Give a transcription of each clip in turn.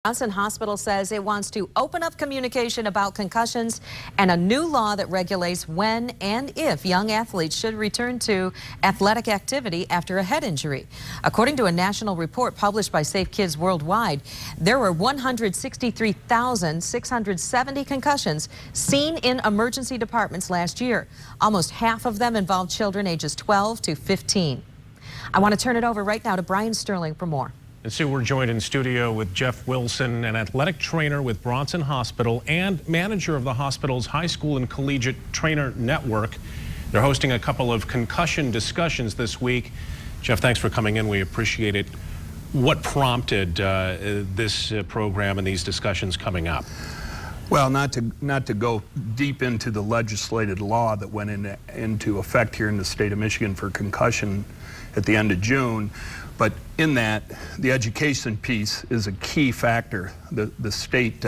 Bronson Hospital says it wants to open up communication about concussions and a new law that regulates when and if young athletes should return to athletic activity after a head injury. According to a national report published by Safe Kids Worldwide, there were 163,670 concussions seen in emergency departments last year. Almost half of them involved children ages 12 to 15. I want to turn it over right now to Brian Sterling for more. And Sue, we're joined in studio with Jeff Wilson, an athletic trainer with Bronson Hospital and manager of the hospital's high school and collegiate trainer network. They're hosting a couple of concussion discussions this week. Jeff, thanks for coming in. We appreciate it. What prompted this program and these discussions coming up? Well, not to go deep into the legislated law that went into effect here in the state of Michigan for concussion at the end of June, but in that, the education piece is a key factor. The state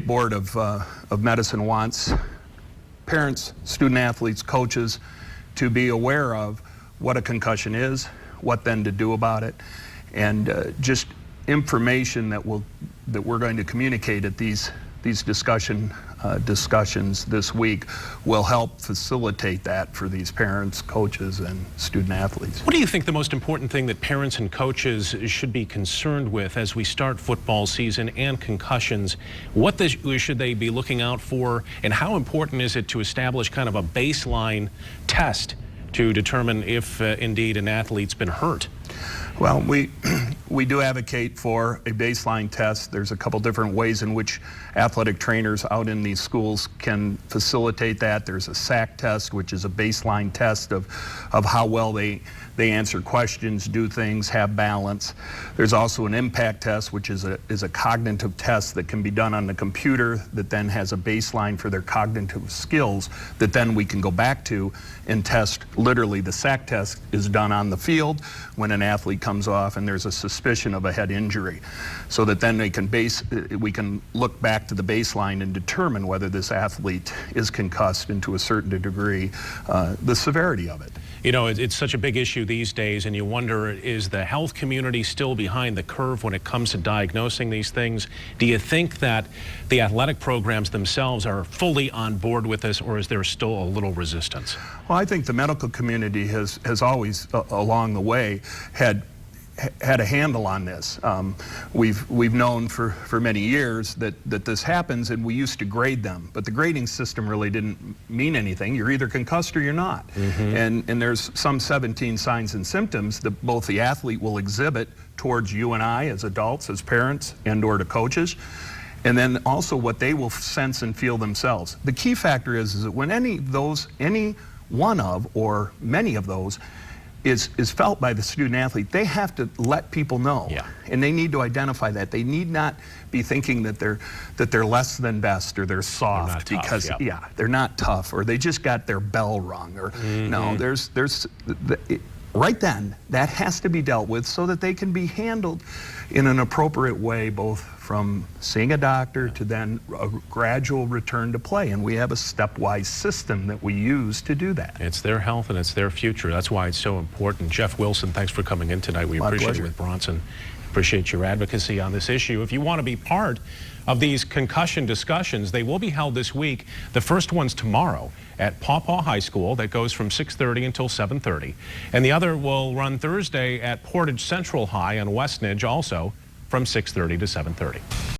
board of medicine wants parents, student athletes, coaches to be aware of what a concussion is, what then to do about it, and just information that we're going to communicate at these discussions this week will help facilitate that for these parents, coaches, and student athletes. What do you think the most important thing that parents and coaches should be concerned with as we start football season and concussions? What should they be looking out for, and how important is it to establish kind of a baseline test to determine if indeed an athlete's been hurt? Well, we do advocate for a baseline test. There's a couple different ways in which athletic trainers out in these schools can facilitate that. There's a SAC test, which is a baseline test of how well they answer questions, do things, have balance. There's also an impact test, which is a cognitive test that can be done on the computer that then has a baseline for their cognitive skills that then we can go back to and test. Literally, the SAC test is done on the field when an athlete comes off and there's a suspicion of a head injury, so that then we can look back to the baseline and determine whether this athlete is concussed, and to a certain degree the severity of it. You know, it's such a big issue these days, and you wonder, is the health community still behind the curve when it comes to diagnosing these things? Do you think that the athletic programs themselves are fully on board with this, or is there still a little resistance? Well, I think the medical community has always, along the way, had a handle on this. We've known for many years that this happens, and we used to grade them, but the grading system really didn't mean anything. You're either concussed or you're not. And there's some 17 signs and symptoms that both the athlete will exhibit towards you and I as adults, as parents, and or to coaches, and then also what they will sense and feel themselves. The key factor is that when any one of or many of those is felt by the student athlete, they have to let people know. Yeah. And they need to identify that. They need not be thinking that they're less than best, or they're soft, they're not tough, because yeah, they're not tough, or they just got their bell rung, or no, right then that has to be dealt with so that they can be handled in an appropriate way, both from seeing a doctor to then a gradual return to play. And we have a stepwise system that we use to do that. It's their health and it's their future. That's why it's so important. Jeff Wilson, thanks for coming in tonight. We appreciate it with Bronson. Appreciate your advocacy on this issue. If you want to be part of these concussion discussions, they will be held this week. The first one's tomorrow at Paw Paw High School. That goes from 6:30 until 7:30. And the other will run Thursday at Portage Central High on Westnedge, also from 6:30 to 7:30.